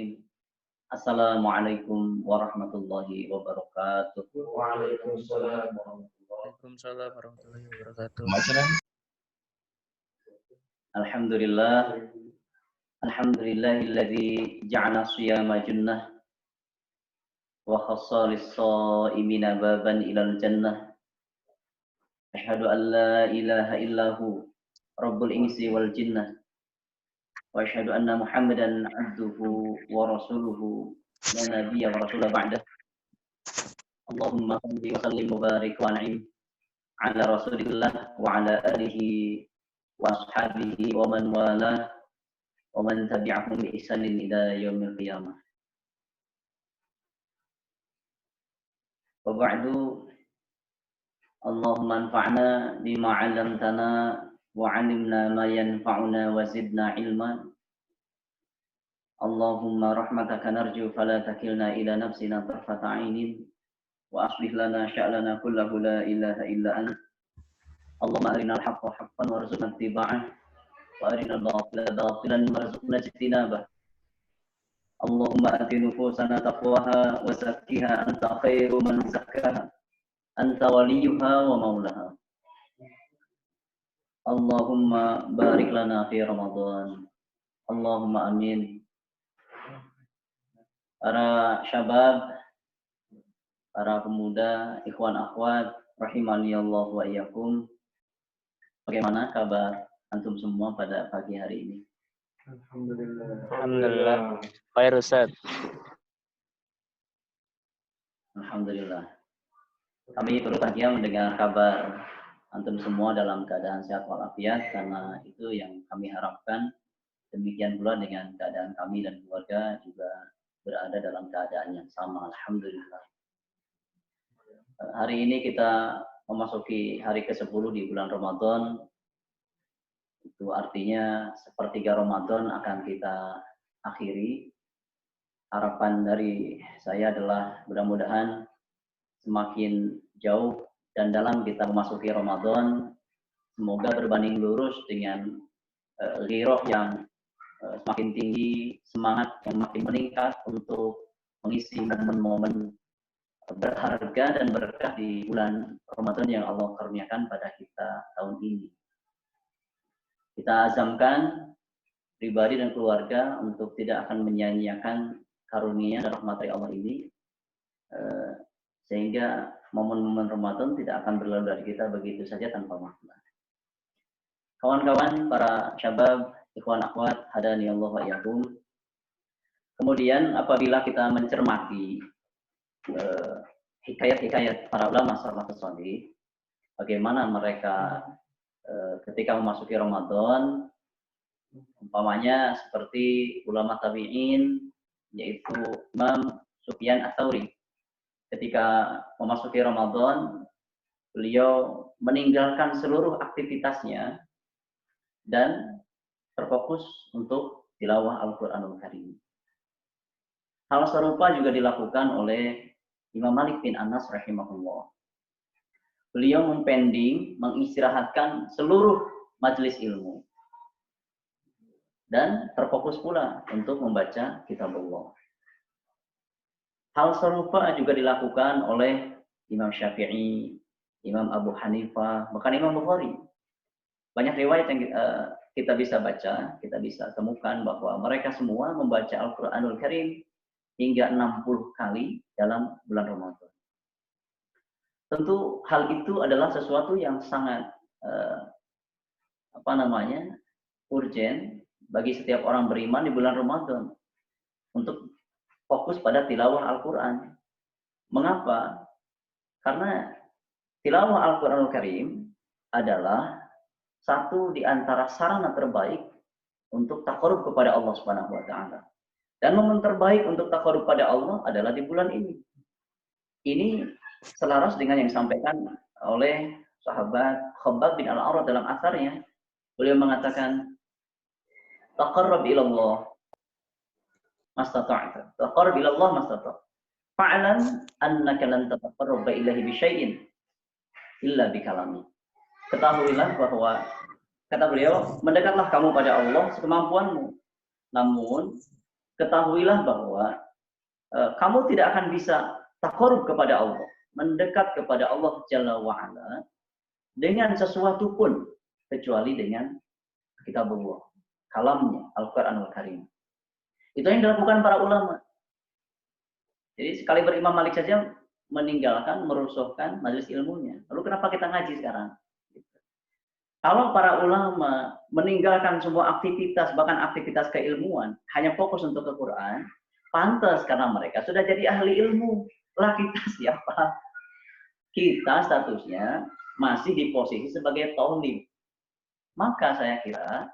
Bismillahirrahmanirrahim. Assalamualaikum warahmatullahi wabarakatuh. Waalaikumsalam warahmatullahi wabarakatuh. Alhamdulillah. Alhamdulillahilladzi ja'ala siyama junnah wa khassa lis-shaimina baban ilal jannah. Asyhadu an la ilaha illahu rabbul insi wal jinnah. Wa asyhadu anna Muhammadan abduhu wa rasuluhu la nabiyya wa rasula ba'dah. Allahumma salli wa sallim wa barik wa an'im ala rasulillah wa ala alihi wa ashabihi wa man wala wa man tabi'ahum bi ihsanin ila yaumil qiyamah. Wa ba'du, Allahumma anfa'na bima 'allamtana wa 'allimna ma yanfa'una wa zidna ilma. Allahumma rahmataka narju fala takilna ila nafsina tarfata 'ainin wa aslih lana sya'lana kullahu la ilaha illa anta. Allahumma arinal haqqa haqqan warzuqna ittiba'ah wa arinal batila batilan warzuqna ijtinabah. Allahumma ati nufusana taqwaha wa zakkiha anta khairu man zakkaha anta waliyuha wa maulaha. Allahumma barik lana fi Ramadan. Allahumma amin. Para syabab, para pemuda, ikhwan akhwat, rahimani Allah wa iyyakum. Bagaimana kabar antum semua pada pagi hari ini? Alhamdulillah. Khair Ustaz. Alhamdulillah. Kami berbahagia mendengar kabar antum semua dalam keadaan sehat walafiat, karena itu yang kami harapkan. Demikian pula dengan keadaan kami dan keluarga juga berada dalam keadaan yang sama. Alhamdulillah. Hari ini kita memasuki hari ke-10 di bulan Ramadan. Itu artinya sepertiga Ramadan akan kita akhiri. Harapan dari saya adalah mudah-mudahan semakin jauh dan dalam kita memasuki Ramadan, semoga berbanding lurus dengan ghiroh yang semakin tinggi, semangat yang makin meningkat untuk mengisi momen-momen berharga dan berkah di bulan Ramadan yang Allah karuniakan pada kita tahun ini. Kita azamkan pribadi dan keluarga untuk tidak akan menyia-nyiakan karunia dan rahmat dari Allah ini, sehingga momen-momen Ramadan tidak akan berlalu dari kita begitu saja tanpa makna. Kawan-kawan, para syabab, ikhwan akhwat, hadani Allah wa iyyakum. Kemudian apabila kita mencermati hikayat-hikayat para ulama salafus salih, bagaimana mereka ketika memasuki Ramadan, umpamanya seperti ulama tabi'in, yaitu Imam Sufyan Ats-Tsauri. Ketika memasuki Ramadan, beliau meninggalkan seluruh aktivitasnya dan terfokus untuk tilawah Al-Qur'anul Karim. Hal serupa juga dilakukan oleh Imam Malik bin Anas rahimahullah. Beliau mempending, mengistirahatkan seluruh majelis ilmu dan terfokus pula untuk membaca kitab Allah. Hal serupa juga dilakukan oleh Imam Syafi'i, Imam Abu Hanifah, bahkan Imam Bukhari. Banyak riwayat yang kita bisa baca, kita bisa temukan bahwa mereka semua membaca Al-Qur'anul Karim hingga 60 kali dalam bulan Ramadan. Tentu hal itu adalah sesuatu yang sangat urgen bagi setiap orang beriman di bulan Ramadan untuk fokus pada tilawah Al-Quran. Mengapa? Karena tilawah Al-Quranul Karim adalah satu di antara sarana terbaik untuk taqarrub kepada Allah Subhanahu wa taala. Dan momen terbaik untuk taqarrub pada Allah adalah di bulan ini. Ini selaras dengan yang disampaikan oleh sahabat Khabbab bin Al-Arat dalam asarnya. Beliau mengatakan, taqarrab ila Allah mastata'ta. Taqarrab ila Allah mastata'ta. Fa'lam annaka lan tataqarraba ilaihi bi syai'in illa bi kalami. Ketahuilah bahwa, kata beliau, mendekatlah kamu pada Allah sekemampuanmu. Namun ketahuilah bahwa kamu tidak akan bisa taqarrub kepada Allah, mendekat kepada Allah Jalla wa'ala dengan sesuatu pun kecuali dengan kitabullah, kalamnya, Al-Quranul Karim. Itu yang dilakukan para ulama. Jadi sekali berimam Malik saja meninggalkan, merusuhkan majelis ilmunya. Lalu kenapa kita ngaji sekarang? Kalau para ulama meninggalkan semua aktivitas, bahkan aktivitas keilmuan, hanya fokus untuk ke Quran, pantas karena mereka sudah jadi ahli ilmu. Lah kita siapa? Kita statusnya masih di posisi sebagai tolib. Maka saya kira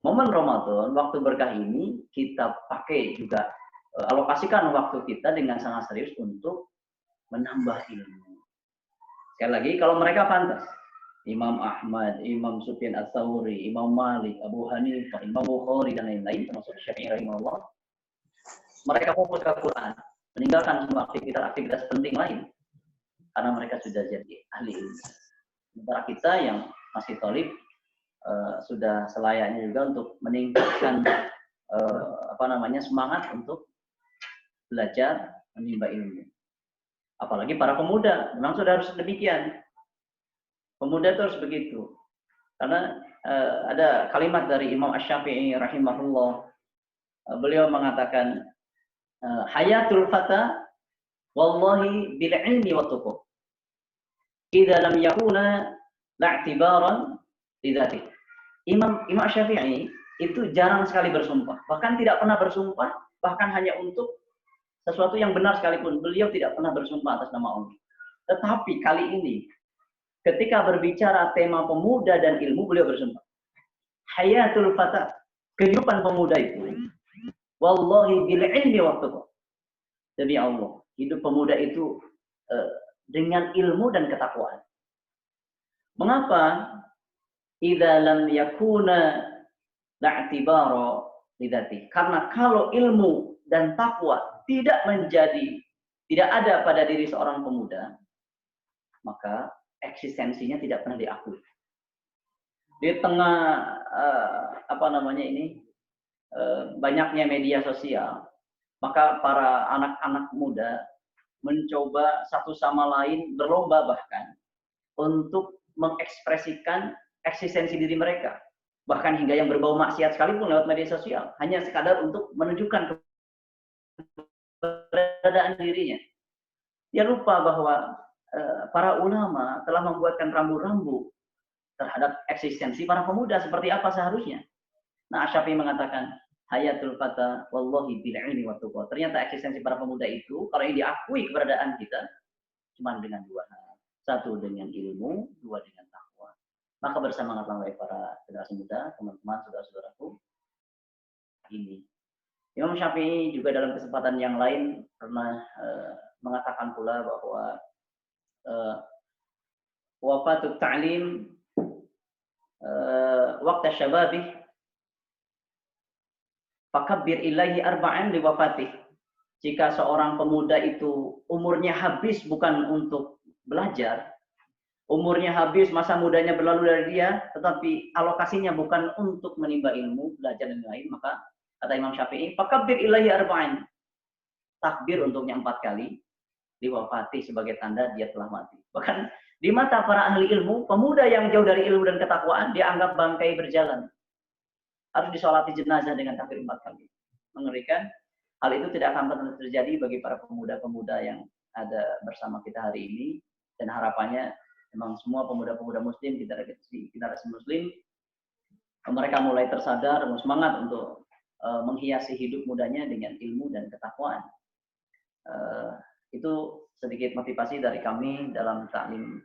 momen Ramadan, waktu berkah ini kita pakai juga, alokasikan waktu kita dengan sangat serius untuk menambah ilmu. Sekali lagi, kalau mereka pantas, Imam Ahmad, Imam Sufyan Ats-Tsauri, Imam Malik, Abu Hanifah, Imam Bukhari, dan lain-lain, termasuk Syafi'i rahimahullah, mereka fokus ke Quran, meninggalkan semua aktivitas penting lain, karena mereka sudah jadi ahli ilmu. Sementara kita yang masih tolib, sudah selayaknya juga untuk meningkatkan semangat untuk belajar menimba ilmu. Apalagi para pemuda, memang sudah harus demikian. Pemuda itu harus begitu. Karena ada kalimat dari Imam Asy-Syafi'i rahimahullah. Beliau mengatakan, hayatul fata wallahi bil ilmi wa tuqwa. Idza lam yakuna la'tibaran lidzati. Imam Asy-Syafi'i itu jarang sekali bersumpah, bahkan tidak pernah bersumpah, bahkan hanya untuk sesuatu yang benar sekalipun beliau tidak pernah bersumpah atas nama Allah. Tetapi kali ini ketika berbicara tema pemuda dan ilmu, beliau bersumpah. Hayatul fata, kehidupan pemuda itu, wallahi bil ilmi wa tuqwa. Demi Allah, hidup pemuda itu dengan ilmu dan ketakwaan. Mengapa? Idza lam yakuna la'tibara lidzati. Karena kalau ilmu dan takwa tidak ada pada diri seorang pemuda, maka eksistensinya tidak pernah diakui. Di tengah banyaknya media sosial, maka para anak-anak muda mencoba satu sama lain, berlomba bahkan untuk mengekspresikan eksistensi diri mereka, bahkan hingga yang berbau maksiat sekalipun lewat media sosial, hanya sekadar untuk menunjukkan keberadaan dirinya. Dia lupa bahwa para ulama telah membuatkan rambu-rambu terhadap eksistensi para pemuda seperti apa seharusnya. Nah, Asy-Syafi'i mengatakan, hayatul fata wallahi bil ilmi wa tuqwa. Ternyata eksistensi para pemuda itu, kalau yang diakui keberadaan kita, cuma dengan dua hal. Satu dengan ilmu, dua dengan takwa. Maka bersemangatlah wahai para generasi muda, teman-teman, saudara-saudaraku. Ini. Imam Syafi'i juga dalam kesempatan yang lain pernah mengatakan pula bahwa wafatut ta'lim waqta syababih fakabbir ilahi arba'an li wafatih. Jika seorang pemuda itu umurnya habis bukan untuk belajar, umurnya habis, masa mudanya berlalu dari dia, tetapi alokasinya bukan untuk menimba ilmu, belajar dan lain, maka kata Imam Syafi'i, fakabbir ilahi arba'in. Takbir untuknya 4 kali, diwafati sebagai tanda dia telah mati. Bahkan di mata para ahli ilmu, pemuda yang jauh dari ilmu dan ketakwaan dianggap bangkai berjalan. Harus disolati jenazah dengan takbir 4 kali. Mengerikan. Hal itu tidak akan pernah terjadi bagi para pemuda-pemuda yang ada bersama kita hari ini. Dan harapannya memang semua pemuda-pemuda muslim, generasi muslim, mereka mulai tersadar, semangat untuk menghiasi hidup mudanya dengan ilmu dan ketakwaan. Itu sedikit motivasi dari kami dalam taklim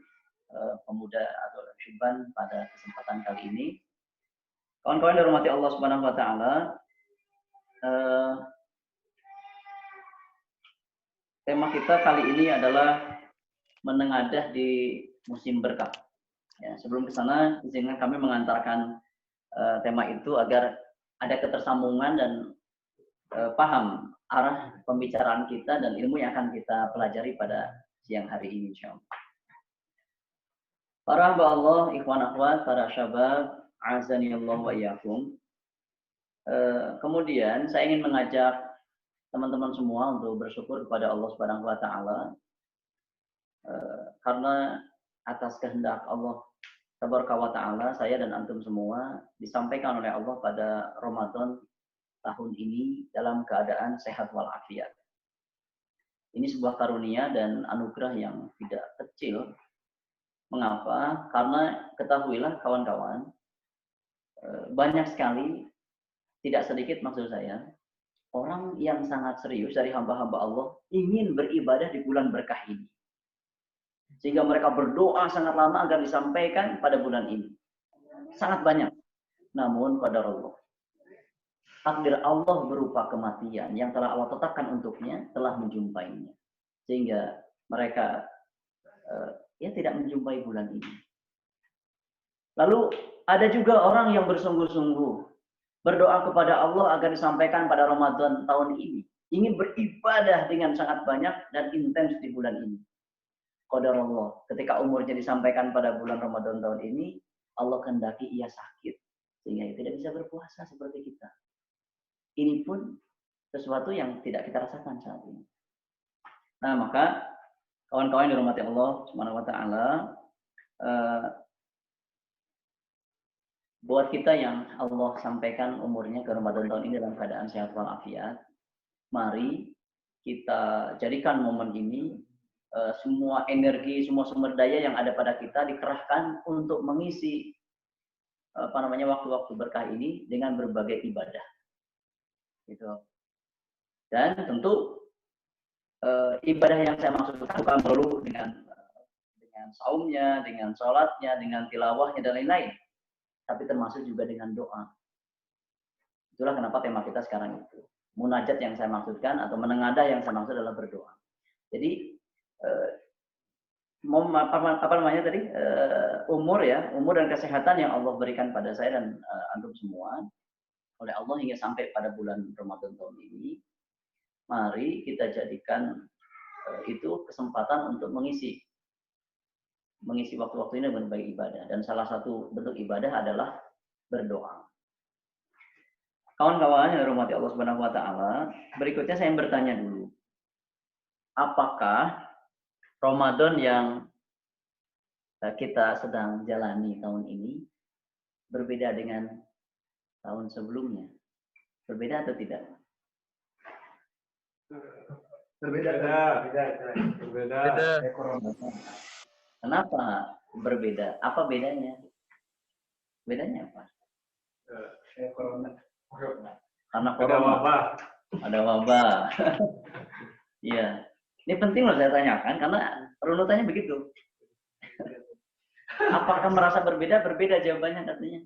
pemuda atau syubban pada kesempatan kali ini. Kawan-kawan dirahmati Allah Subhanahu wa taala, tema kita kali ini adalah menengadah di musim berkah. Ya, sebelum ke sana, izinkan kami mengantarkan tema itu agar ada ketersambungan dan paham arah pembicaraan kita dan ilmu yang akan kita pelajari pada siang hari ini, insyaallah. Para hamba Allah, ikhwan akhwat, para syabab, azanillahu wa iyyakum. Kemudian saya ingin mengajak teman-teman semua untuk bersyukur kepada Allah Subhanahu wa taala karena atas kehendak Allah Tabaraka wa taala saya dan antum semua disampaikan oleh Allah pada Ramadan tahun ini dalam keadaan sehat walafiat. Ini sebuah karunia dan anugerah yang tidak kecil. Mengapa? Karena ketahuilah kawan-kawan, banyak sekali, tidak sedikit maksud saya, orang yang sangat serius dari hamba-hamba Allah ingin beribadah di bulan berkah ini. Sehingga mereka berdoa sangat lama agar disampaikan pada bulan ini. Sangat banyak. Namun qadarullah, takdir Allah berupa kematian yang telah Allah tetapkan untuknya telah menjumpainya. Sehingga mereka tidak menjumpai bulan ini. Lalu ada juga orang yang bersungguh-sungguh berdoa kepada Allah agar disampaikan pada Ramadan tahun ini. Ingin beribadah dengan sangat banyak dan intens di bulan ini. Qadarullah, ketika umurnya disampaikan pada bulan Ramadan tahun ini, Allah kehendaki ia sakit. Sehingga ia tidak bisa berpuasa seperti kita. Ini pun sesuatu yang tidak kita rasakan saat ini. Nah, maka kawan-kawan yang dirahmati Allah Subhanahu wa taala, buat kita yang Allah sampaikan umurnya ke Ramadan tahun ini dalam keadaan sehat walafiat, mari kita jadikan momen ini semua energi, semua sumber daya yang ada pada kita dikerahkan untuk mengisi waktu-waktu berkah ini dengan berbagai ibadah. Gitu. Dan tentu ibadah yang saya maksudkan bukan perlu dengan saumnya, dengan sholatnya, dengan tilawahnya dan lain-lain, tapi termasuk juga dengan doa. Itulah kenapa tema kita sekarang itu munajat yang saya maksudkan atau menengadah yang saya maksud adalah berdoa. Jadi umur dan kesehatan yang Allah berikan pada saya dan antum semua oleh Allah hingga sampai pada bulan Ramadan tahun ini, mari kita jadikan itu kesempatan untuk mengisi waktu-waktu ini dengan berbagai ibadah, dan salah satu bentuk ibadah adalah berdoa. Kawan-kawan yang dirahmati Allah Subhanahu wa taala, berikutnya saya bertanya dulu. Apakah Ramadan yang kita sedang jalani tahun ini berbeda dengan tahun sebelumnya? Berbeda atau tidak? Berbeda. Kenapa berbeda? Apa bedanya? Bedanya apa? Corona. Karena corona. Ada wabah. Iya. Ini penting loh saya tanyakan karena runutannya begitu. Apakah merasa berbeda? Berbeda jawabannya katanya.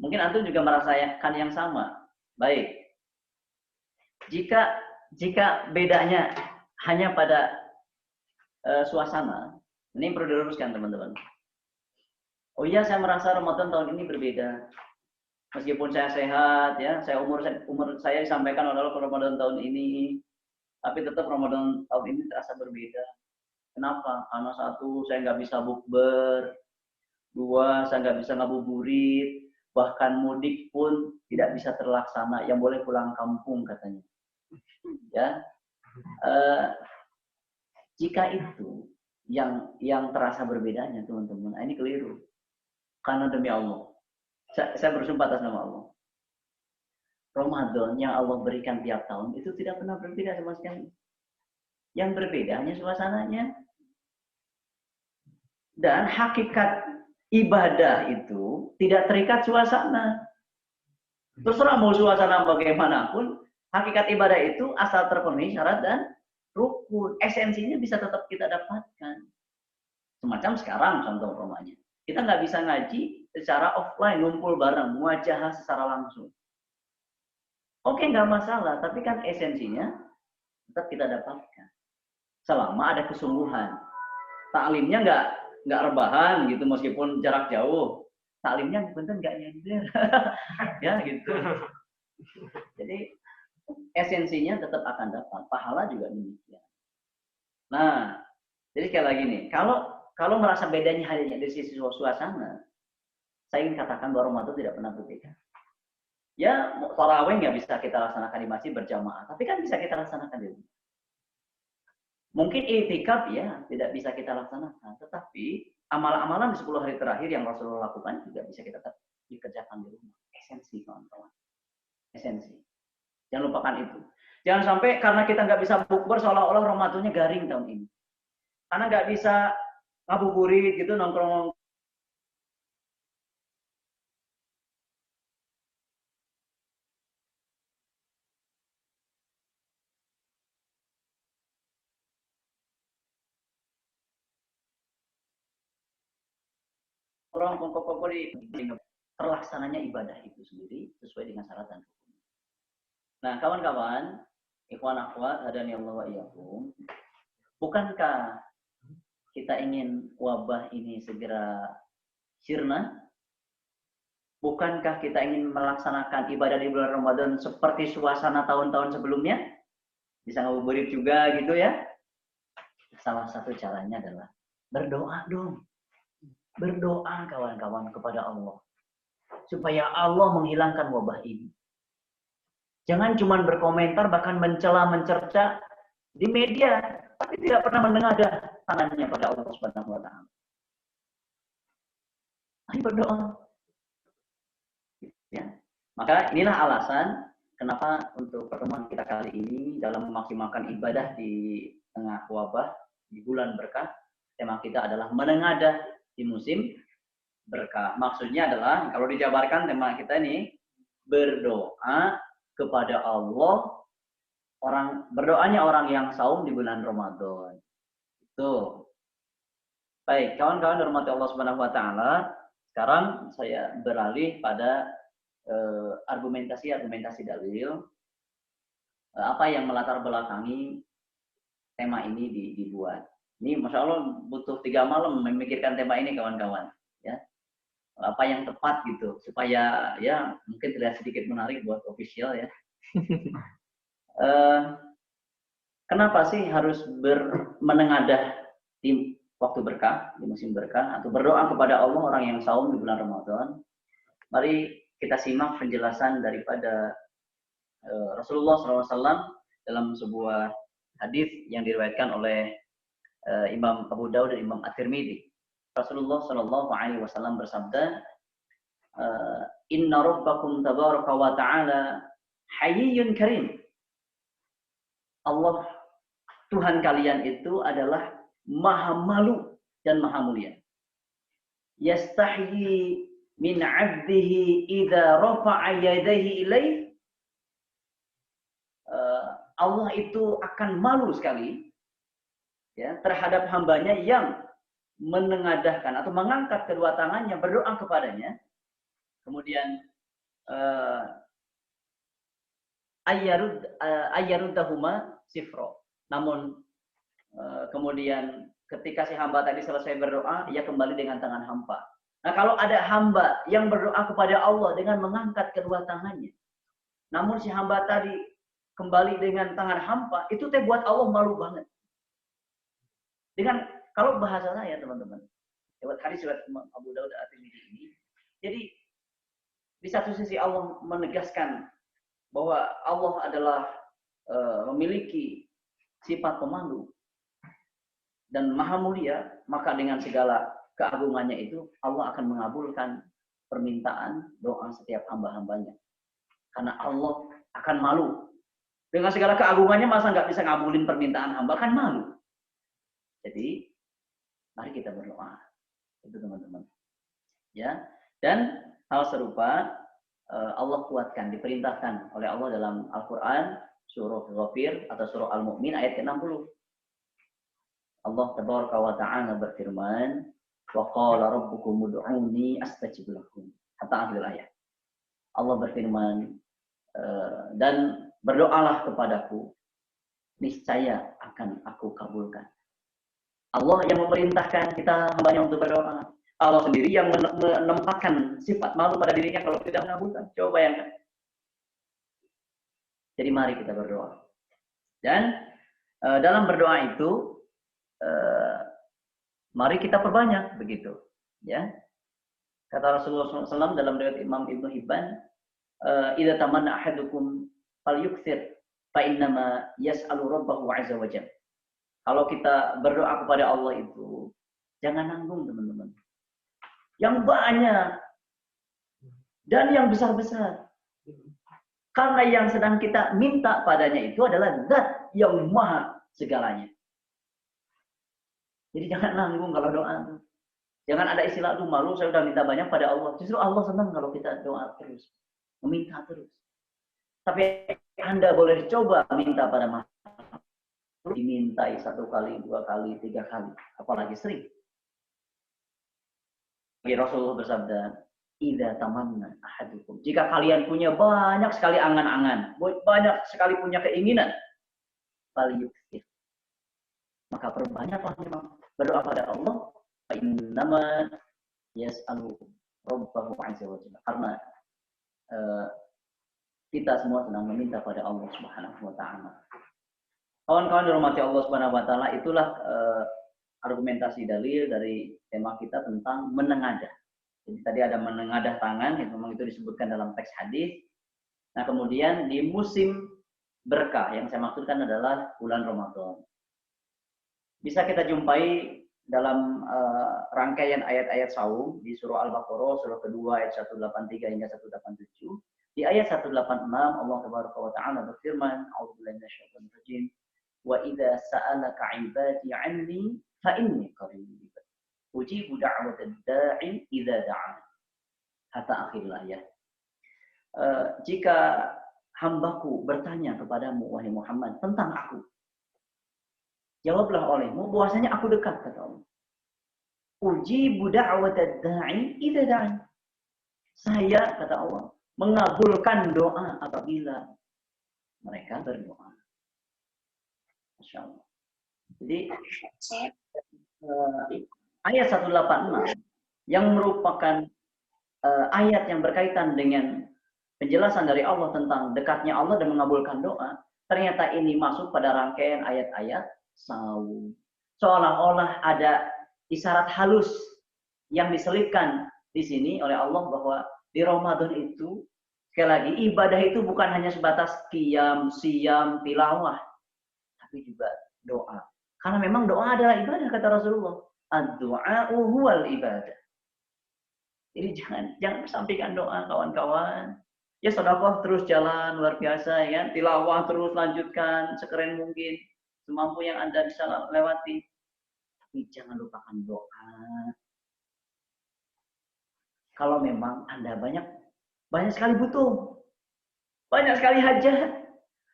Mungkin antum juga merasakan yang sama. Baik. Jika bedanya hanya pada suasana, ini perlu diluruskan teman-teman. Oh iya, saya merasa Ramadan tahun ini berbeda. Meskipun saya sehat, ya, umur saya disampaikan oleh Allah Ramadan tahun ini, tapi tetap Ramadan tahun ini terasa berbeda. Kenapa? Karena satu, saya nggak bisa bukber. Dua, saya nggak bisa ngabuburit. Bahkan mudik pun tidak bisa terlaksana. Yang boleh pulang kampung katanya. Ya, jika itu yang terasa berbedanya, teman-teman, ini keliru. Karena demi Allah, saya bersumpah atas nama Allah. Ramadan yang Allah berikan tiap tahun itu tidak pernah berbeda sama sekali. Yang berbeda hanya suasananya. Dan hakikat ibadah itu tidak terikat suasana. Terserah mau suasana bagaimanapun, hakikat ibadah itu asal terpenuhi syarat dan rukun. Esensinya bisa tetap kita dapatkan. Semacam sekarang contoh umpamanya. Kita nggak bisa ngaji secara offline, ngumpul bareng, muajahah secara langsung. Oke, nggak masalah, tapi kan esensinya tetap kita dapatkan. Selama ada kesungguhan. Taklimnya nggak rebahan gitu, meskipun jarak jauh. Taklimnya bener nggak nyender. Ya gitu. Jadi esensinya tetap akan dapat. Pahala juga demikian. Nah, jadi sekali lagi nih, kalau merasa bedanya hanya dari sisi suasana, saya ingin katakan bahwa Ramadan tidak pernah berbeda. Ya, tarawih nggak bisa kita laksanakan di masjid berjamaah, tapi kan bisa kita laksanakan di rumah. Mungkin i'tikaf ya tidak bisa kita laksanakan, tetapi amalan-amalan di 10 hari terakhir yang Rasulullah lakukan juga bisa kita dikerjakan di rumah. Esensi, kawan-kawan. Esensi. Jangan lupakan itu. Jangan sampai karena kita nggak bisa bukber seolah-olah Ramadannya garing tahun ini. Karena nggak bisa ngabuburit gitu, nongkrong kumpul-kumpul di terlaksananya ibadah itu sendiri sesuai dengan syarat dan hukum. Nah, kawan-kawan, ikhwan akhwat, hadani Allah wa iyyakum, bukankah kita ingin wabah ini segera sirna? Bukankah kita ingin melaksanakan ibadah di bulan Ramadan seperti suasana tahun-tahun sebelumnya? Bisa ngabuburit juga gitu ya? Salah satu caranya adalah berdoa dong. Berdoa kawan-kawan kepada Allah. Supaya Allah menghilangkan wabah ini. Jangan cuma berkomentar, bahkan mencela, mencerca di media, tapi tidak pernah menengadah tangannya pada Allah Subhanahu wa taala. Ayo berdoa. Ya. Maka inilah alasan kenapa untuk pertemuan kita kali ini dalam memaksimalkan ibadah di tengah wabah di bulan berkah, tema kita adalah menengadah di musim berkah. Maksudnya adalah kalau dijabarkan tema kita ini berdoa kepada Allah, berdoanya orang yang saum di bulan Ramadan. Itu. Baik, kawan-kawan hormati Allah Subhanahu wa taala, sekarang saya beralih pada argumentasi dalil, apa yang melatar belakangi tema ini dibuat. Ini Masya Allah butuh 3 malam memikirkan tema ini kawan-kawan. Ya. Apa yang tepat gitu, supaya ya mungkin terlihat sedikit menarik buat official ya. Kenapa sih harus menengadah di waktu berkah, di musim berkah, atau berdoa kepada Allah orang yang saum di bulan Ramadan? Mari kita simak penjelasan daripada Rasulullah SAW dalam sebuah hadis yang diriwayatkan oleh Imam Abu Daud dan Imam At-Tirmidzi. Rasulullah SAW bersabda, Inna Rabbakum tabaraka wa ta'ala hayyun karim. Allah, Tuhan kalian itu adalah maha malu dan maha mulia. Yastahyi min 'abdihi idza rafa'a yadayhi ilaih. Allah itu akan malu sekali ya terhadap hambanya yang menengadahkan atau mengangkat kedua tangannya berdoa kepadanya. Kemudian ayyarudahuma sifro. Namun kemudian ketika si hamba tadi selesai berdoa, ia kembali dengan tangan hampa. Nah, kalau ada hamba yang berdoa kepada Allah dengan mengangkat kedua tangannya, namun si hamba tadi kembali dengan tangan hampa, itu teh buat Allah malu banget. Dengan kalau bahasa saya teman-teman, lewat hadis riwayat Abu Daud At-Tirmidzi ini, jadi di satu sisi Allah menegaskan bahwa Allah adalah memiliki sifat pemalu dan maha mulia, maka dengan segala keagungannya itu Allah akan mengabulkan permintaan doa setiap hamba-hambanya. Karena Allah akan malu. Dengan segala keagungannya masa nggak bisa ngabulin permintaan hamba, kan malu. Jadi mari kita berdoa. Itu teman-teman. Ya. Dan hal serupa Allah kuatkan, diperintahkan oleh Allah dalam Al-Qur'an surah Ghafir atau surah Al-Mu'min ayat ke-60. Allah tabaraka wa ta'ala berfirman, "Wa qala rabbukum ud'uni astajib lakum." Hatta akhir ayat. Allah berfirman, dan berdoalah kepadaku, niscaya akan aku kabulkan. Allah yang memerintahkan kita hambanya untuk berdoa. Allah sendiri yang menempatkan sifat malu pada dirinya kalau tidak mengabulkan. Coba bayangkan. Jadi mari kita berdoa. Dan dalam berdoa itu, mari kita perbanyak begitu. Ya, kata Rasulullah SAW dalam riwayat Imam Ibnu Hibban, idza tamanna ahadukum falyukthir fa innama yas'alu rabbahu 'azza wa jalla. Kalau kita berdoa kepada Allah itu jangan nanggung, teman-teman. Yang banyak dan yang besar-besar. Karena yang sedang kita minta padanya itu adalah Zat yang maha segalanya. Jadi jangan nanggung kalau doa. Jangan ada istilah itu malu, saya sudah minta banyak pada Allah. Justru Allah senang kalau kita doa terus, meminta terus. Tapi Anda boleh coba minta pada makhluk, dimintai 1 kali, 2 kali, 3 kali, apalagi sering. Rasulullah bersabda, "Idza tamanna ahadukum." Jika kalian punya banyak sekali angan-angan, banyak sekali punya keinginan, falyukthir. Maka perbanyaklah memang berdoa pada Allah. Fa innama yas'alu rabbahu 'azza wa jalla. Karena kita semua sedang meminta pada Allah Subhanahu wa taala. Kawan-kawan dirahmati Allah Subhanahu wa taala, itulah argumentasi dalil dari tema kita tentang menengadah. Jadi tadi ada menengadah tangan, yang memang itu disebutkan dalam teks hadis. Nah, kemudian di musim berkah yang saya maksudkan adalah bulan Ramadan. Bisa kita jumpai dalam rangkaian ayat-ayat saum di surah Al-Baqarah, surah kedua ayat 183 hingga 187. Di ayat 186 Allah Tabaraka wa Ta'ala berfirman, "A'udzubillahi minasyaitonir rajim. Wa idza sa'alaka 'ibadi 'anni fa inni qarib. Ujibu da'watad da'i idza da'an." Kata akhir ayat. Jika hambaku bertanya kepadamu wahai Muhammad tentang aku, jawablah olehmu bahwasanya aku dekat, kata Allah. Ujibu da'watad da'i idza da'an. Saya, kata Allah, mengabulkan doa apabila mereka berdoa. Masya Allah. Jadi ayat 186 yang merupakan ayat yang berkaitan dengan penjelasan dari Allah tentang dekatnya Allah dan mengabulkan doa, ternyata ini masuk pada rangkaian ayat-ayat saum. Seolah-olah ada isyarat halus yang diselipkan di sini oleh Allah bahwa di Ramadan itu, sekali lagi, ibadah itu bukan hanya sebatas qiyam, siyam, tilawah, tapi juga doa. Karena memang doa adalah ibadah, kata Rasulullah. Ad-du'a'u huwal ibadah. Jadi jangan sampaikan doa, kawan-kawan. Ya sedekah terus jalan luar biasa, ya. Tilawah terus lanjutkan sekeren mungkin, semampu yang Anda bisa lewati. Tapi jangan lupakan doa. Kalau memang Anda banyak sekali butuh, banyak sekali hajat.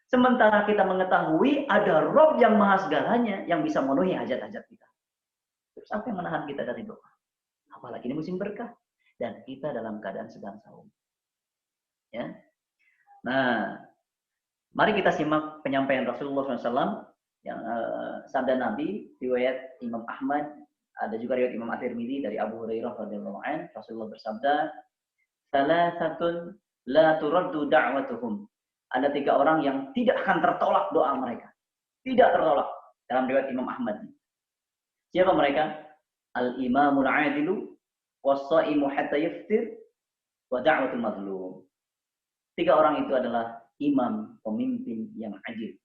Sementara kita mengetahui ada Rob yang maha segalanya yang bisa memenuhi hajat-hajat kita. Terus apa yang menahan kita dari doa? Apalagi ini musim berkah dan kita dalam keadaan sedang saum. Ya. Nah, mari kita simak penyampaian Rasulullah SAW yang sabda Nabi, riwayat Imam Ahmad, ada juga riwayat Imam At-Tirmidzi dari Abu Hurairah radhiyallahu anhu. Rasulullah bersabda, "Salasatun la turaddu da'watuhum." Ada 3 orang yang tidak akan tertolak doa mereka. Tidak tertolak. Dalam riwayat Imam Ahmad. Siapa mereka? Al-imamul adilu, was-shaimu hatta yaftir, wa da'watul mazlum. 3 orang itu adalah imam, pemimpin yang adil.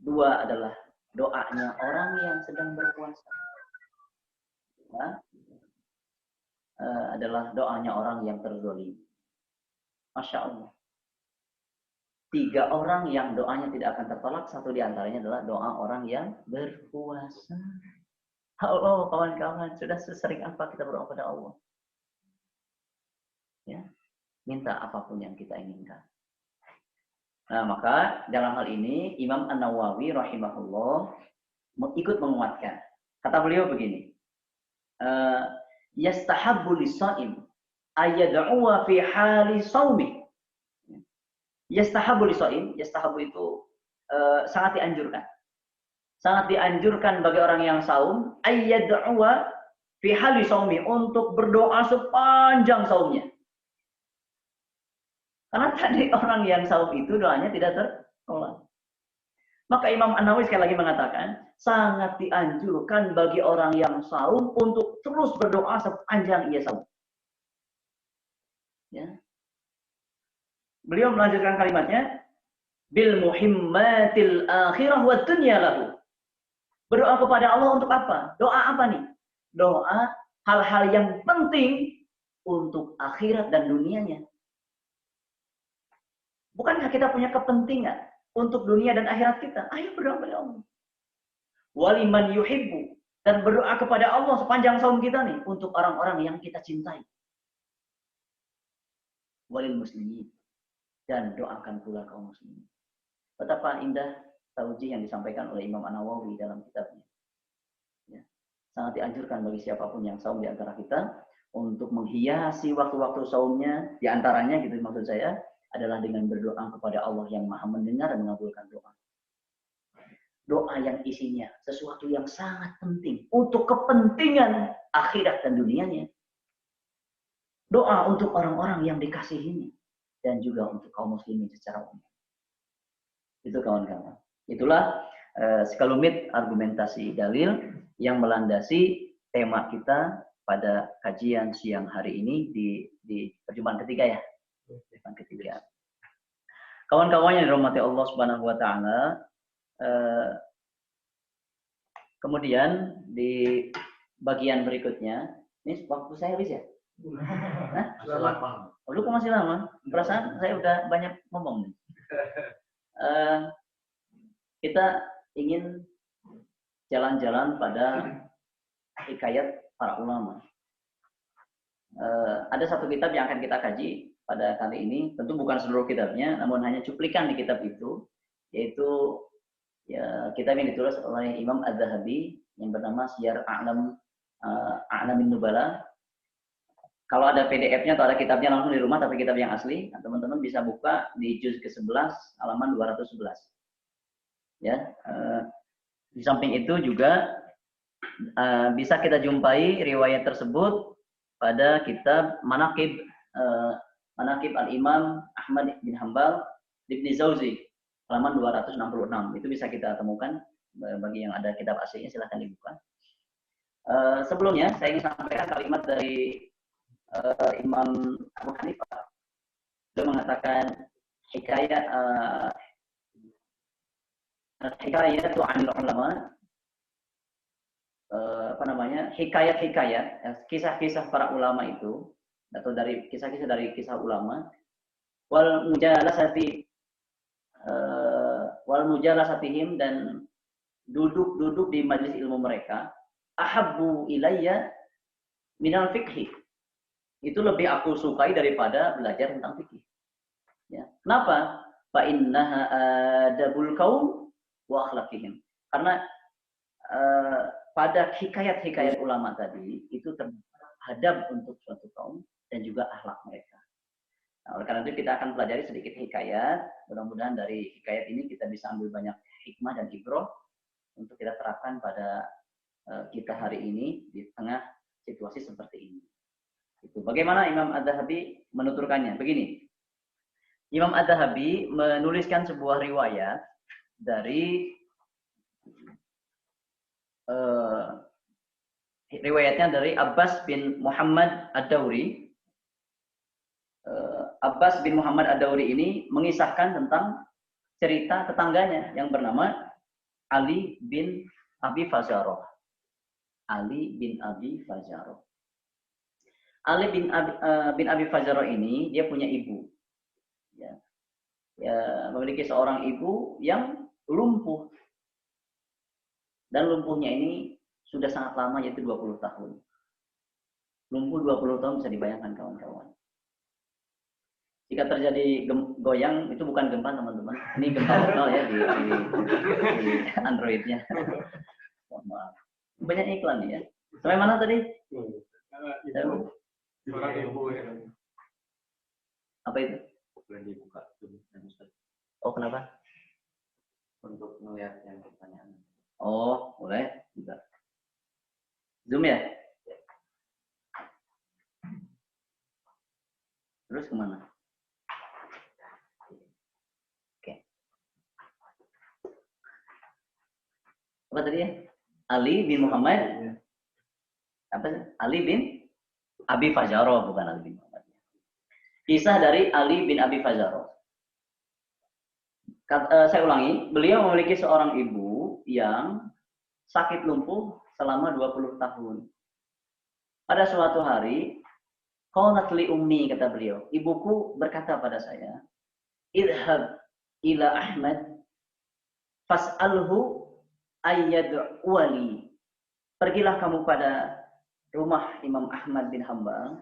2 adalah doanya orang yang sedang berpuasa. Ya. Adalah doanya orang yang terzalim. Masya Allah. 3 orang yang doanya tidak akan tertolak, 1 diantaranya adalah doa orang yang berpuasa. Halo kawan-kawan, sudah sesering apa kita berdoa pada Allah? Ya, minta apapun yang kita inginkan. Nah, maka dalam hal ini Imam An-Nawawi rahimahullah ikut menguatkan. Kata beliau begini, yastahabbu lis-shaim ayyad'uwa fi hali shaumi. Yastahabbu lis-shaim, yastahabbu itu sangat dianjurkan. Sangat dianjurkan bagi orang yang saum ayyad'uwa fi hali shaumi, untuk berdoa sepanjang saumnya. Karena tadi orang yang saum itu doanya tidak tertolak. Maka Imam An-Nawawi sekali lagi mengatakan, sangat dianjurkan bagi orang yang saum untuk terus berdoa sepanjang ia saum. Ya. Beliau melanjutkan kalimatnya, bil muhimmatil akhirah wa dunya lahu. Berdoa kepada Allah untuk apa? Doa apa nih? Doa hal-hal yang penting untuk akhirat dan dunianya. Bukankah kita punya kepentingan untuk dunia dan akhirat kita? Ayo berdoa kepada Allah. Waliman yuhibbu. Dan berdoa kepada Allah sepanjang saum kita nih. Untuk orang-orang yang kita cintai. Walil muslimin. Dan doakan pula kaum muslimin. Betapa indah taujih yang disampaikan oleh Imam An-Nawawi dalam kitabnya. Ya. Sangat dianjurkan bagi siapapun yang saum di antara kita untuk menghiasi waktu-waktu saumnya, di antaranya gitu maksud saya, adalah dengan berdoa kepada Allah yang Maha mendengar dan mengabulkan doa. Doa yang isinya sesuatu yang sangat penting untuk kepentingan akhirat dan dunianya. Doa untuk orang-orang yang dikasihinya dan juga untuk kaum muslimin secara umum. Itu kawan-kawan. Itulah sekelumit argumentasi dalil yang melandasi tema kita pada kajian siang hari ini di perjumpaan ketiga ya. Perjumpaan ketiga. Kawan-kawan yang dirahmati Allah Subhanahu wa taala, kemudian di bagian berikutnya, ini waktu saya habis ya? Oh, lu kok masih lama? Perasaan saya udah banyak ngomong nih. Kita ingin jalan-jalan pada hikayat para ulama. Ada satu kitab yang akan kita kaji pada kali ini, tentu bukan seluruh kitabnya, namun hanya cuplikan di kitab itu, yaitu ya, kitab yang ditulis oleh Imam Az-Zahabi yang bernama Siyar A'lamin Nubala. Kalau ada PDF-nya atau ada kitabnya langsung di rumah, tapi kitab yang asli, teman-teman bisa buka di juz ke-11 halaman 211. Ya, di samping itu juga bisa kita jumpai riwayat tersebut pada kitab Manaqib Al-Imam Ahmad bin Hanbal Ibn Zawzi halaman 266. Itu bisa kita temukan. Bagi yang ada kitab aslinya silahkan dibuka. Sebelumnya saya ingin sampaikan kalimat dari Imam Abu Hanifah. Dia mengatakan hikayat itu anil ulama, hikayat-hikayat, kisah-kisah para ulama itu, atau dari kisah-kisah dari kisah ulama, wal mujalasatihim, dan duduk di majelis ilmu mereka, ahabbu ilayya minal fiqhi. Itu lebih aku sukai daripada belajar tentang fikih. Ya. Kenapa? Fa innaha adabul qaum wa akhlaqihim. Karena pada hikayat-hikayat ulama tadi itu terhadap untuk suatu kaum dan juga akhlak mereka. Nah, oleh karena itu kita akan pelajari sedikit hikayat. Mudah-mudahan dari hikayat ini kita bisa ambil banyak hikmah dan ibroh untuk kita terapkan pada kita hari ini di tengah situasi seperti ini. Itu. Bagaimana Imam Az-Zahabi menuturkannya? Begini, Imam Az-Zahabi menuliskan sebuah riwayat dari riwayatnya dari Abbas bin Muhammad Ad-Dawri. Abbas bin Muhammad Ad-Dawri ini mengisahkan tentang cerita tetangganya yang bernama Ali bin Abi Fazaroh. Ali bin Abi Fazaroh. Ali bin Abi Fazaroh ini dia punya ibu, ya, memiliki seorang ibu yang lumpuh, dan lumpuhnya ini sudah sangat lama, yaitu 20 tahun. Lumpuh 20 tahun bisa dibayangkan kawan-kawan. Jika terjadi goyang, itu bukan gempa teman-teman, ini gempa lokal ya di Androidnya. Maaf. Banyak iklan ya. Sampai mana tadi? Apa itu? Boleh dibuka. Oh, kenapa? Untuk melihat yang pertanyaan. Oh, boleh. Juga. Zoom ya? Terus kemana? Oke. Apa tadi ya? Ali bin Muhammad. Apa? Ali bin Abi Fazaroh, bukan Ali bin Muhammad. Kisah dari Ali bin Abi Fazaroh. Saya ulangi, beliau memiliki seorang ibu yang sakit lumpuh selama 20 tahun. Pada suatu hari, qalat li ummi, kata beliau, ibuku berkata pada saya, idhab ila Ahmad fas'alhu ayyad'uwali. Pergilah kamu pada rumah Imam Ahmad bin Hanbal,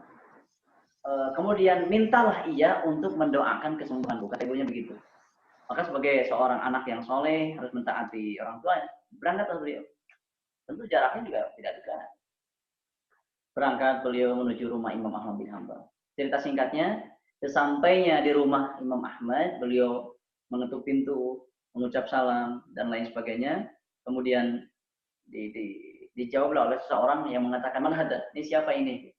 kemudian mintalah ia untuk mendoakan kesembuhanku. Kata ibunya begitu. Maka sebagai seorang anak yang soleh harus mentaati orang tuanya. Berangkatlah beliau. Tentu jaraknya juga tidak dekat. Berangkat beliau menuju rumah Imam Ahmad bin Hanbal. Cerita singkatnya, sesampainya di rumah Imam Ahmad, beliau mengetuk pintu, mengucap salam dan lain sebagainya. Kemudian dijawablah oleh seseorang yang mengatakan, "Man hada? Ini siapa ini?"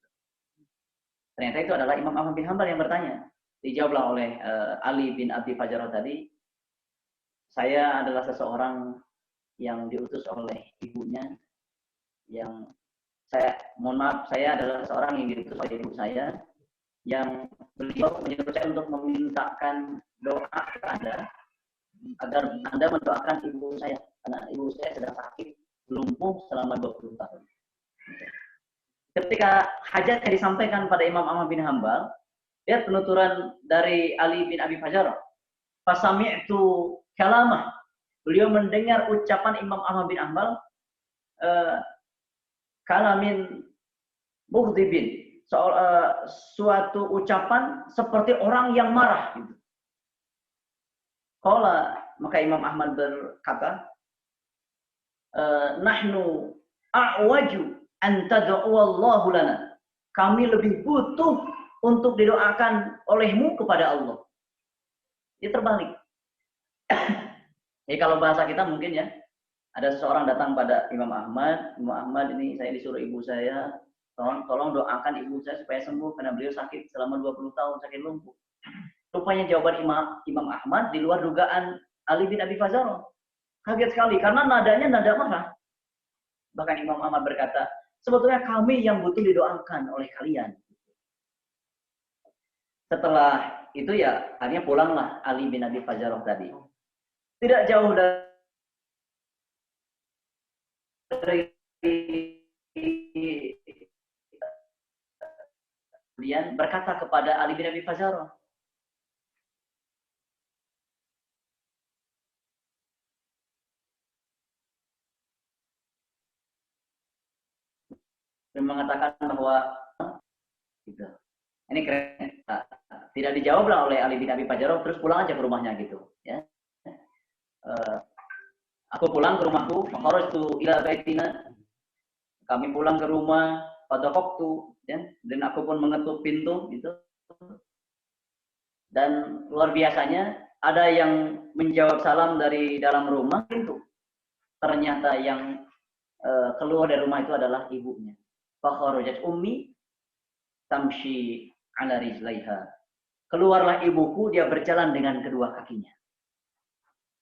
Ternyata itu adalah Imam Ahmad bin Hanbal yang bertanya. Dijawablah oleh Ali bin Abi Fajarah tadi, "Saya adalah seseorang yang diutus oleh ibunya, yang mohon maaf, saya adalah seorang yang diutus oleh ibu saya, yang beliau menyuruh saya untuk memintakan doa kepada Anda, agar Anda mendoakan ibu saya, karena ibu saya sedang sakit, lumpuh selama 20 tahun. Ketika hajatnya disampaikan pada Imam Ahmad bin Hanbal, lihat penuturan dari Ali bin Abi Fajarah. Fasami'tu kalamah. Beliau mendengar ucapan Imam Ahmad bin Hanbal, kalamin mughdibin, suatu ucapan seperti orang yang marah. Gitu. Maka Imam Ahmad berkata, nahnu a'waju an tad'uallahu lana. Kami lebih butuh untuk didoakan olehmu kepada Allah. Dia terbalik. Jadi kalau bahasa kita mungkin ya, ada seseorang datang pada Imam Ahmad, ini saya disuruh ibu saya, tolong doakan ibu saya supaya sembuh karena beliau sakit selama 20 tahun, sakit lumpuh. Rupanya jawaban Imam Ahmad di luar dugaan Ali bin Abi Fajarah. Kaget sekali karena nadanya nada marah. Bahkan Imam Ahmad berkata, sebetulnya kami yang butuh didoakan oleh kalian. Setelah itu ya, akhirnya pulanglah Ali bin Abi Fajarah tadi. Tidak jauh dari kemudian berkata kepada Ali bin Abi Fajarah, dan mengatakan bahwa gitu. Ini keren. Tidak dijawablah oleh Ali bin Abi Fajarah, terus pulang aja ke rumahnya gitu, ya. Aku pulang ke rumahku, makharajtu ila baitina. Kami pulang ke rumah pada waktu, ya, dan aku pun mengetuk pintu gitu. Dan luar biasanya ada yang menjawab salam dari dalam rumah pintu. Ternyata yang keluar dari rumah itu adalah ibunya. Fakharajat ummi tamshi ala rijlaiha. Keluarlah ibuku, dia berjalan dengan kedua kakinya.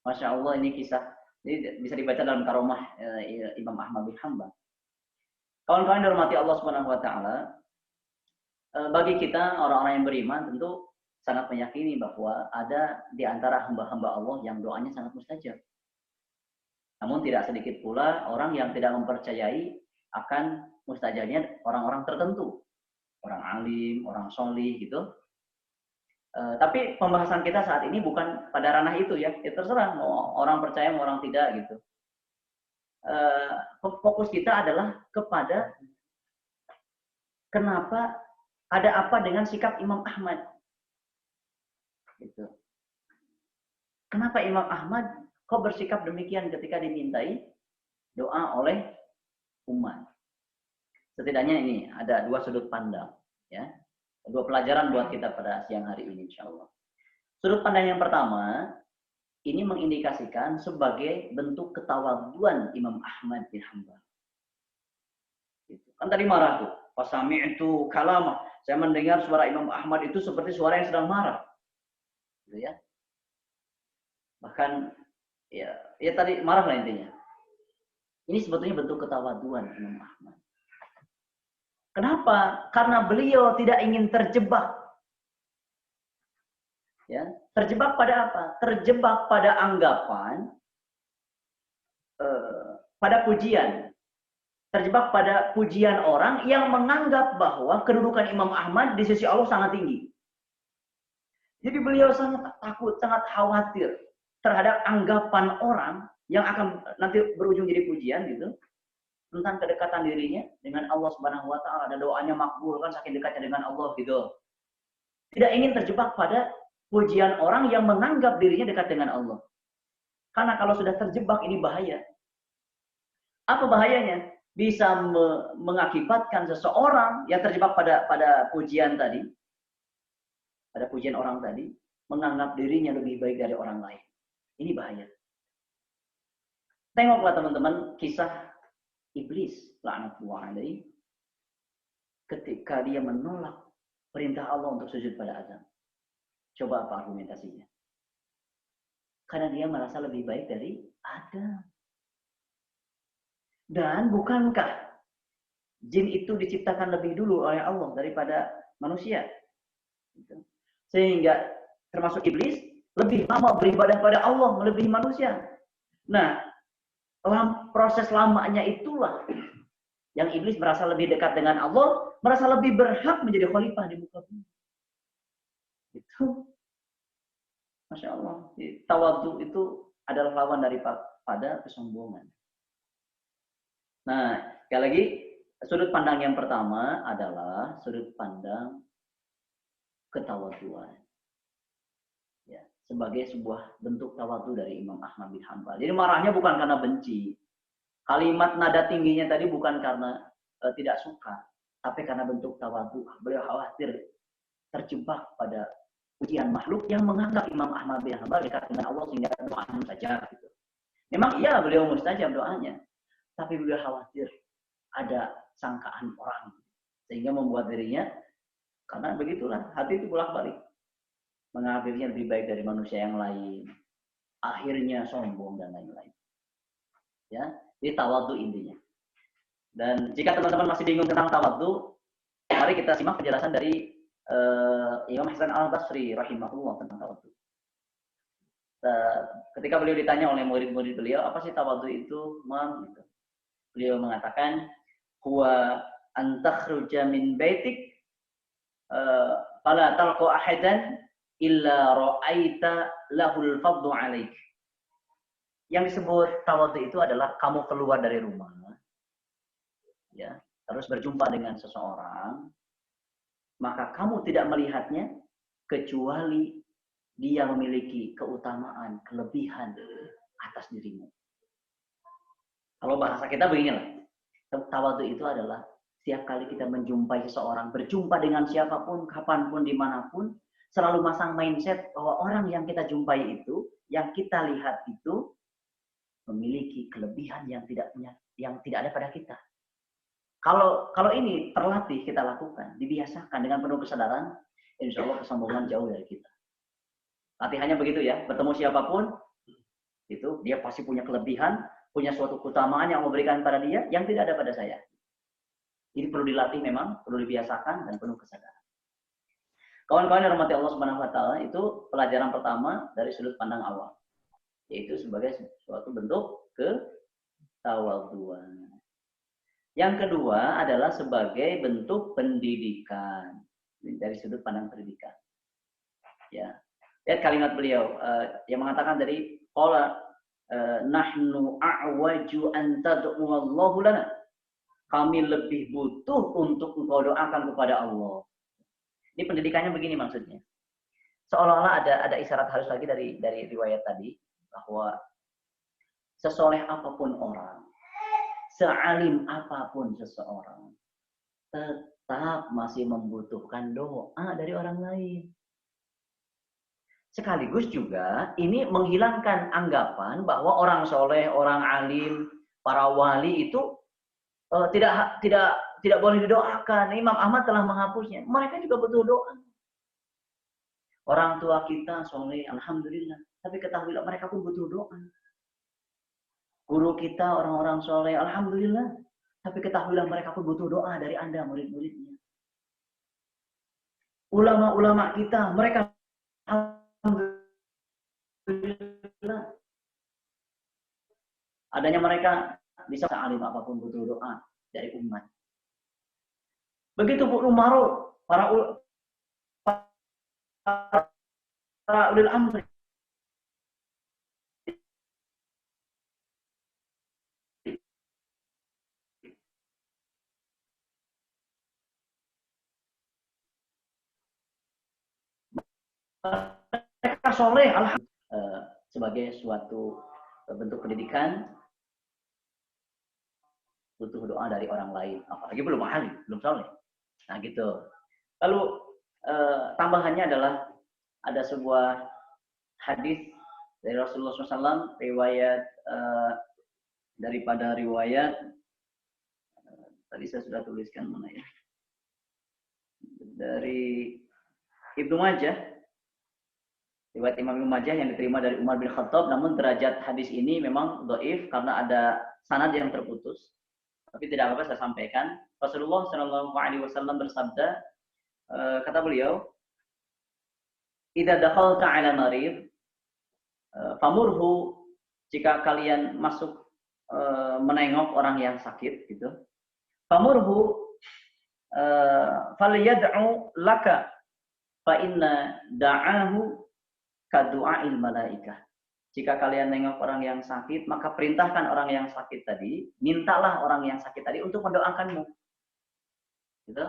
Masya Allah, ini kisah. Ini bisa dibaca dalam karomah Imam Ahmad bin Hanbal. Kawan-kawan yang dihormati Allah Subhanahu wa taala, bagi kita orang-orang yang beriman tentu sangat meyakini bahwa ada di antara hamba-hamba Allah yang doanya sangat mustajab. Namun tidak sedikit pula orang yang tidak mempercayai akan mustajabnya orang-orang tertentu. Orang alim, orang solih gitu. Tapi pembahasan kita saat ini bukan pada ranah itu ya. Ya terserah mau orang percaya mau orang tidak gitu. Fokus kita adalah kepada kenapa, ada apa dengan sikap Imam Ahmad. Gitu. Kenapa Imam Ahmad kok bersikap demikian ketika dimintai doa oleh umat? Setidaknya ini ada dua sudut pandang, ya. Dua pelajaran buat kita pada siang hari ini, insya Allah. Sudut pandang yang pertama, ini mengindikasikan sebagai bentuk ketawaduan Imam Ahmad bin Hanbal. Kan tadi marah tuh, fasami'tu kalamah. Saya mendengar suara Imam Ahmad itu seperti suara yang sedang marah, gitu ya. Bahkan ya tadi marah lah intinya. Ini sebetulnya bentuk ketawaduan Imam Ahmad. Kenapa? Karena beliau tidak ingin terjebak. Ya, Terjebak pada apa? Terjebak pada anggapan, pada pujian. Terjebak pada pujian orang yang menganggap bahwa kedudukan Imam Ahmad di sisi Allah sangat tinggi. Jadi beliau sangat takut, sangat khawatir terhadap anggapan orang yang akan nanti berujung jadi pujian gitu, tentang kedekatan dirinya dengan Allah Subhanahu wa taala, dan doanya makbul kan saking dekatnya dengan Allah gitu. Tidak ingin terjebak pada pujian orang yang menganggap dirinya dekat dengan Allah. Karena kalau sudah terjebak ini bahaya. Apa bahayanya? Bisa mengakibatkan seseorang yang terjebak pada pujian tadi, pada pujian orang tadi, menganggap dirinya lebih baik dari orang lain. Ini bahaya. Tengoklah teman-teman kisah iblis, laknatullah alaihi, ketika dia menolak perintah Allah untuk sujud pada Adam. Coba apa argumentasinya? Karena dia merasa lebih baik dari Adam. Dan bukankah jin itu diciptakan lebih dulu oleh Allah daripada manusia? Sehingga termasuk iblis lebih lama beribadah pada Allah melebihi manusia. Nah, dalam proses lamanya itulah yang iblis merasa lebih dekat dengan Allah, merasa lebih berhak menjadi khalifah di muka bumi. Itu, Masya Allah, tawadhu itu adalah lawan daripada kesombongan. Nah, sekali lagi, sudut pandang yang pertama adalah sudut pandang ketawadhuan. Ya, sebagai sebuah bentuk tawadhu dari Imam Ahmad bin Hanbal. Jadi marahnya bukan karena benci. Kalimat nada tingginya tadi bukan karena tidak suka, tapi karena bentuk tawadhu. Beliau khawatir terjebak pada pujian makhluk yang menganggap Imam Ahmad bin Hanbal dekat dengan Allah sehingga doanya saja. Gitu. Memang iya beliau mustajab doanya, tapi beliau khawatir ada sangkaan orang sehingga membuat dirinya, karena begitulah hati itu bolak-balik, menganggap dirinya lebih baik dari manusia yang lain, akhirnya sombong dan lain-lain. Ya, jadi tawadhu intinya. Dan jika teman-teman masih bingung tentang tawadhu, mari kita simak penjelasan dari Imam Hasan Al-Basri rahimahullah tentang tawadhu. Ketika beliau ditanya oleh murid-murid beliau, apa sih tawadhu itu, Mam? Gitu. Beliau mengatakan, huwa an takhruja min baitik fala talqa ahadan illa ra'aita lahul fadlu 'alaik. Yang disebut tawadhu itu adalah kamu keluar dari rumah, ya, terus berjumpa dengan seseorang, maka kamu tidak melihatnya kecuali dia memiliki keutamaan, kelebihan atas dirimu. Kalau bahasa kita beginilah, tawadhu itu adalah setiap kali kita menjumpai seseorang, berjumpa dengan siapapun, kapanpun, dimanapun, selalu masang mindset bahwa orang yang kita jumpai itu, yang kita lihat itu, memiliki kelebihan yang tidak ada pada kita. Kalau ini terlatih kita lakukan, dibiasakan dengan penuh kesadaran, insya Allah kesombongan jauh dari kita. Latihannya begitu ya, bertemu siapapun, itu dia pasti punya kelebihan, punya suatu keutamaan yang memberikan pada dia yang tidak ada pada saya. Ini perlu dilatih memang, perlu dibiasakan dan penuh kesadaran. Kawan-kawan yang rahmati Allah Subhanahu wa taala, itu pelajaran pertama dari sudut pandang awal, yaitu sebagai suatu bentuk ketawadhuan. Yang kedua adalah sebagai bentuk pendidikan dari sudut pandang pendidikan. Ya, lihat kalimat beliau yang mengatakan dari qala nahnu a'waju an tad'u Allahu lana. Kami lebih butuh untuk engkau doakan kepada Allah. Ini pendidikannya begini maksudnya. Seolah-olah ada isyarat halus lagi dari riwayat tadi bahwa sesoleh apapun orang, sealim apapun seseorang, tetap masih membutuhkan doa dari orang lain. Sekaligus juga ini menghilangkan anggapan bahwa orang soleh, orang alim, para wali itu tidak boleh didoakan. Imam Ahmad telah menghapusnya. Mereka juga butuh doa. Orang tua kita soleh, alhamdulillah. Tapi ketahuilah mereka pun butuh doa. Guru kita orang-orang soleh, alhamdulillah. Tapi ketahuilah mereka pun butuh doa dari Anda, murid-muridnya. Ulama-ulama kita, mereka alhamdulillah adanya mereka bisa alim apapun butuh doa dari umat. Begitu Bu Umaro, para ulil amri. Mereka soleh, alhamdulillah, sebagai suatu bentuk pendidikan butuh doa dari orang lain, apalagi belum ahli, belum soleh. Nah gitu. Lalu tambahannya adalah ada sebuah hadis dari Rasulullah SAW, riwayat daripada riwayat tadi saya sudah tuliskan mana ya, dari Ibnu Majah, riwayat Imam Ibnu Majah yang diterima dari Umar bin Khattab, namun derajat hadis ini memang dhaif karena ada sanad yang terputus. Tapi tidak apa-apa saya sampaikan. Rasulullah SAW bersabda, kata beliau, "Idza dakhalta 'ala marid, famurhu," jika kalian masuk menengok orang yang sakit gitu. "Famurhu falyad'u laka fa inna da'ahu ka du'ail malaikah." Jika kalian nengok orang yang sakit, maka perintahkan orang yang sakit tadi, mintalah orang yang sakit tadi untuk mendoakanmu. Gitu?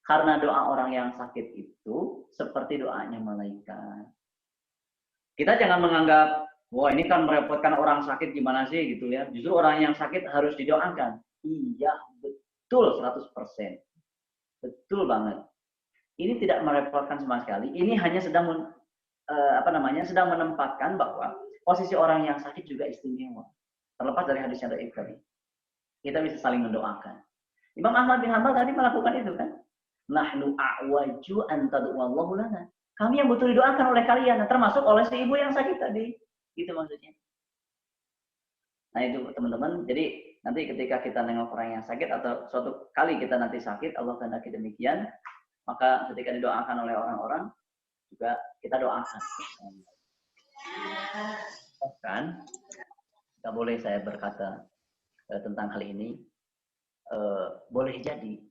Karena doa orang yang sakit itu seperti doanya malaikat. Kita jangan menganggap, wah ini kan merepotkan orang sakit gimana sih gitu ya. Justru orang yang sakit harus didoakan. Iya, betul 100%. Betul banget. Ini tidak merepotkan sama sekali. Ini hanya sedang sedang menempatkan bahwa posisi orang yang sakit juga istimewa. Terlepas dari hadis yang dhaif tadi. Kita bisa saling mendoakan. Imam Ahmad bin Hanbal tadi melakukan itu kan. Nahnu a'waju an tad'uallahu lana. Kami yang butuh didoakan oleh kalian, termasuk oleh si ibu yang sakit tadi. Gitu maksudnya. Nah itu teman-teman. Jadi nanti ketika kita nengok orang yang sakit atau suatu kali kita nanti sakit, Allah kehendaki demikian, maka ketika didoakan oleh orang-orang juga kita doakan. Kan? Tidak boleh saya berkata tentang hal ini. Boleh jadi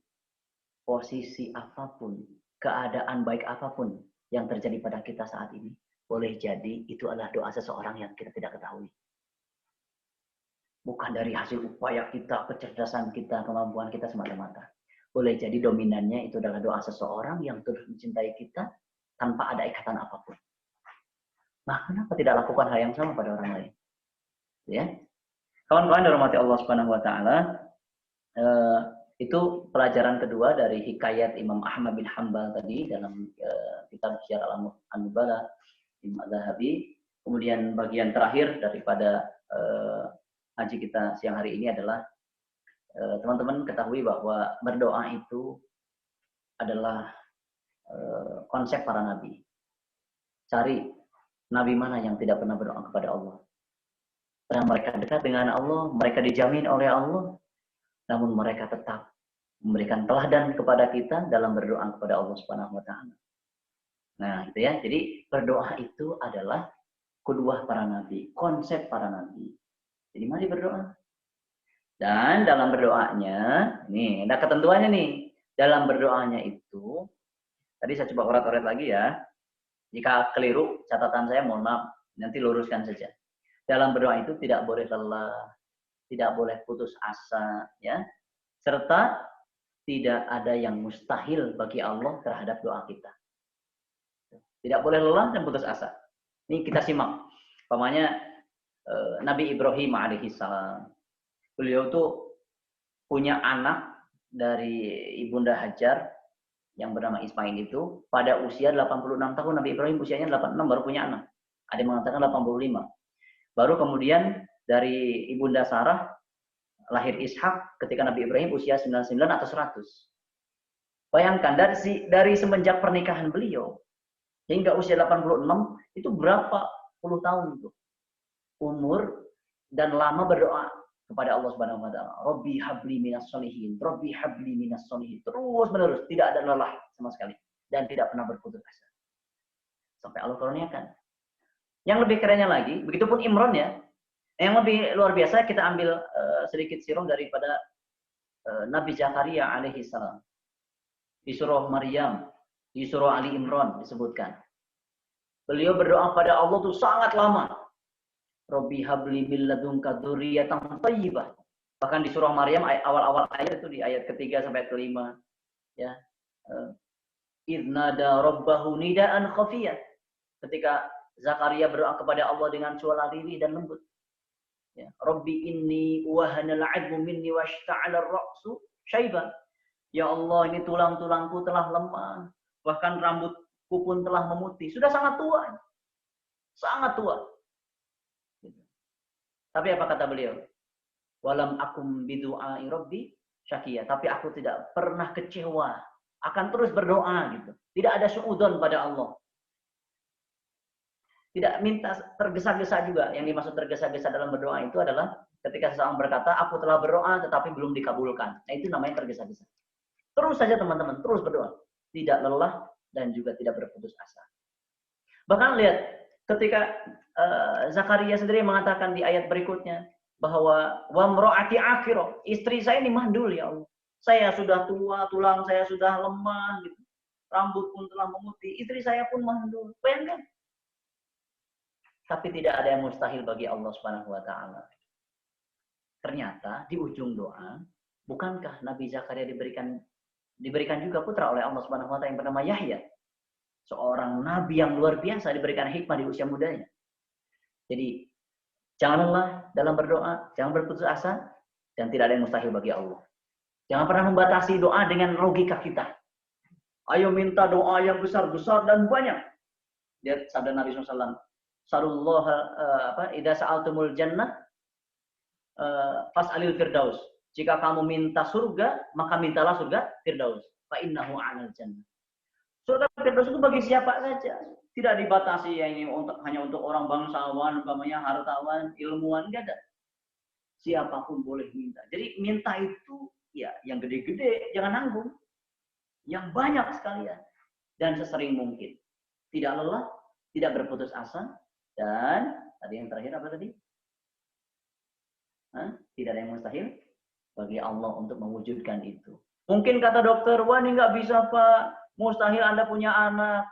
posisi apapun, keadaan baik apapun yang terjadi pada kita saat ini, boleh jadi itu adalah doa seseorang yang kita tidak ketahui. Bukan dari hasil upaya kita, kecerdasan kita, kemampuan kita semata-mata. Boleh jadi dominannya itu adalah doa seseorang yang terus mencintai kita tanpa ada ikatan apapun. Nah, kenapa tidak lakukan hal yang sama pada orang lain? Ya, kawan-kawan dirahmati Allah Subhanahu Wa Taala, itu pelajaran kedua dari hikayat Imam Ahmad bin Hanbal tadi dalam kitab Syiar Al-Nubala Imam Az-Zahabi. Kemudian bagian terakhir daripada ngaji kita siang hari ini adalah teman-teman ketahui bahwa berdoa itu adalah konsep para nabi. Cari nabi mana yang tidak pernah berdoa kepada Allah. Karena mereka dekat dengan Allah, mereka dijamin oleh Allah, namun mereka tetap memberikan teladan kepada kita dalam berdoa kepada Allah Subhanahu Wa Taala. Nah, itu ya. Jadi berdoa itu adalah kedua para nabi, konsep para nabi. Jadi mari berdoa. Dan dalam berdoanya, nih ada ketentuannya nih. Dalam berdoanya itu, tadi saya coba urat-urat lagi ya. Jika keliru, catatan saya mohon maaf, nanti luruskan saja. Dalam berdoa itu tidak boleh lelah, tidak boleh putus asa, ya. Serta tidak ada yang mustahil bagi Allah terhadap doa kita. Tidak boleh lelah dan putus asa. Ini kita simak. Umpamanya Nabi Ibrahim alaihissalam. Beliau tuh punya anak dari Ibunda Hajar yang bernama Ismail itu pada usia 86 tahun. Nabi Ibrahim usianya 86 baru punya anak. Ada yang mengatakan 85. Baru kemudian dari Ibunda Sarah lahir Ishak ketika Nabi Ibrahim usia 99 atau 100. Bayangkan dari semenjak pernikahan beliau hingga usia 86 itu berapa puluh tahun itu umur dan lama berdoa kepada Allah Subhanahu Wa Taala. Robbi habli minas solihin, Robbi habli minas solihin. Terus menerus, tidak ada lelah sama sekali dan tidak pernah berputus asa. Sampai Allah karuniakan. Yang lebih kerennya lagi, begitupun Imran ya. Yang lebih luar biasa kita ambil sedikit sirah daripada Nabi Zakaria alaihi salam. Di surah Maryam, di surah Ali Imran disebutkan. Beliau berdoa pada Allah tuh sangat lama. Robbi habli min ladunka dzurriyyatan thayyibah. Bahkan di surah Maryam awal-awal ayat itu di ayat ketiga sampai kelima, ya. Idnada rabbahu nidaan khafiyah. Ketika Zakaria berdoa kepada Allah dengan suara lirih dan lembut. Ya, Rabbi inni wahanal 'admu minni washta'ala ar-ra'su syaiban. Ya Allah, ini tulang-tulangku telah lemah, bahkan rambutku pun telah memutih. Sudah sangat tua. Sangat tua. Tapi apa kata beliau? Walam akum bidu'ai rabbi syakiyah. Tapi aku tidak pernah kecewa, akan terus berdoa gitu. Tidak ada suudzon pada Allah. Tidak minta tergesa-gesa juga. Yang dimaksud tergesa-gesa dalam berdoa itu adalah ketika seseorang berkata, aku telah berdoa tetapi belum dikabulkan. Nah itu namanya tergesa-gesa. Terus saja teman-teman, terus berdoa. Tidak lelah dan juga tidak berputus asa. Bahkan lihat, ketika Zakaria sendiri mengatakan di ayat berikutnya, bahwa wamro'ati akhiro, istri saya ini mandul ya Allah. Saya sudah tua, tulang saya sudah lemah, gitu. Rambut pun telah memutih, istri saya pun mandul. Bayangkan. Tapi tidak ada yang mustahil bagi Allah Subhanahu wa taala. Ternyata di ujung doa, bukankah Nabi Zakaria diberikan juga putra oleh Allah Subhanahu wa taala yang bernama Yahya? Seorang nabi yang luar biasa diberikan hikmah di usia mudanya. Jadi jangan lelah dalam berdoa, jangan berputus asa, dan tidak ada yang mustahil bagi Allah. Jangan pernah membatasi doa dengan logika kita. Ayo minta doa yang besar-besar dan banyak. Lihat sabda Nabi SAW. Sallallahu idza sa'altumul jannah fas'alil firdaus. Jika kamu minta surga, maka mintalah surga firdaus. Fa innahu 'alal jannah. Surga firdaus itu bagi siapa saja. Tidak dibatasi ya ini hanya untuk orang bangsawan, umpamanya hartawan, ilmuwan, enggak ada. Siapapun boleh minta. Jadi minta itu ya yang gede-gede, jangan nanggung. Yang banyak sekalian dan sesering mungkin. Tidak lelah, tidak berputus asa, dan tadi yang terakhir apa tadi? Tidak ada yang mustahil bagi Allah untuk mewujudkan itu. Mungkin kata dokter, wah ini nggak bisa Pak, mustahil Anda punya anak.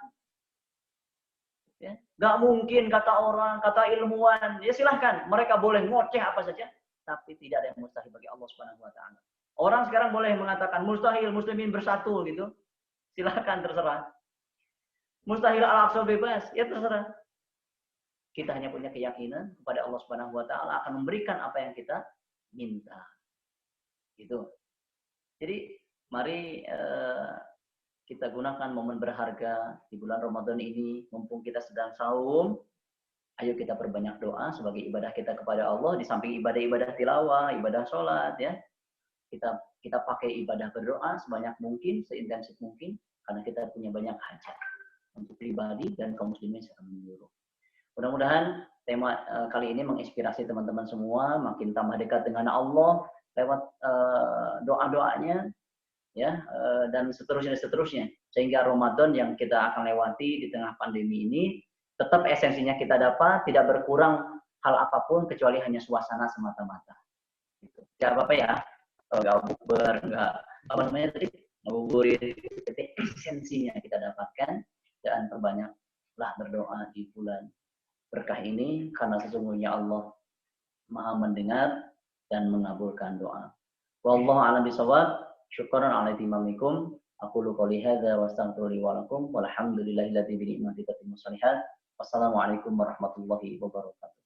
Ya, nggak mungkin kata orang, kata ilmuwan. Ya silahkan, mereka boleh ngoceh apa saja, tapi tidak ada yang mustahil bagi Allah Subhanahu wa taala. Orang sekarang boleh mengatakan mustahil muslimin bersatu gitu. Silahkan, terserah. Mustahil al-aqsa bebas, ya terserah. Kita hanya punya keyakinan kepada Allah Subhanahu wa taala akan memberikan apa yang kita minta. Gitu. Jadi mari kita gunakan momen berharga di bulan Ramadan ini, mumpung kita sedang saum. Ayo kita perbanyak doa sebagai ibadah kita kepada Allah, di samping ibadah-ibadah tilawah, ibadah sholat, ya. Kita pakai ibadah berdoa sebanyak mungkin, seintensif mungkin, karena kita punya banyak hajat untuk pribadi dan kaum muslimin secara menyeluruh. Mudah-mudahan tema kali ini menginspirasi teman-teman semua, makin tambah dekat dengan Allah lewat doa-doanya, ya, dan seterusnya, sehingga Ramadan yang kita akan lewati di tengah pandemi ini tetap esensinya kita dapat, tidak berkurang hal apapun kecuali hanya suasana semata-mata. Gitu. Tidak apa-apa ya, kalau nggak bukber, nggak apa namanya tadi, ngabuburit, esensinya kita dapatkan, dan perbanyaklah berdoa di bulan berkah ini, karena sesungguhnya Allah Maha mendengar dan mengabulkan doa. Wallahu a'lam bishawab. Syukran ala timamikum. Aqulu qouli hadza wa astaghfiru li wa lakum. Walhamdulillahilladzi bi ni'matihi tatimmu shalihat. Wassalamualaikum warahmatullahi wabarakatuh.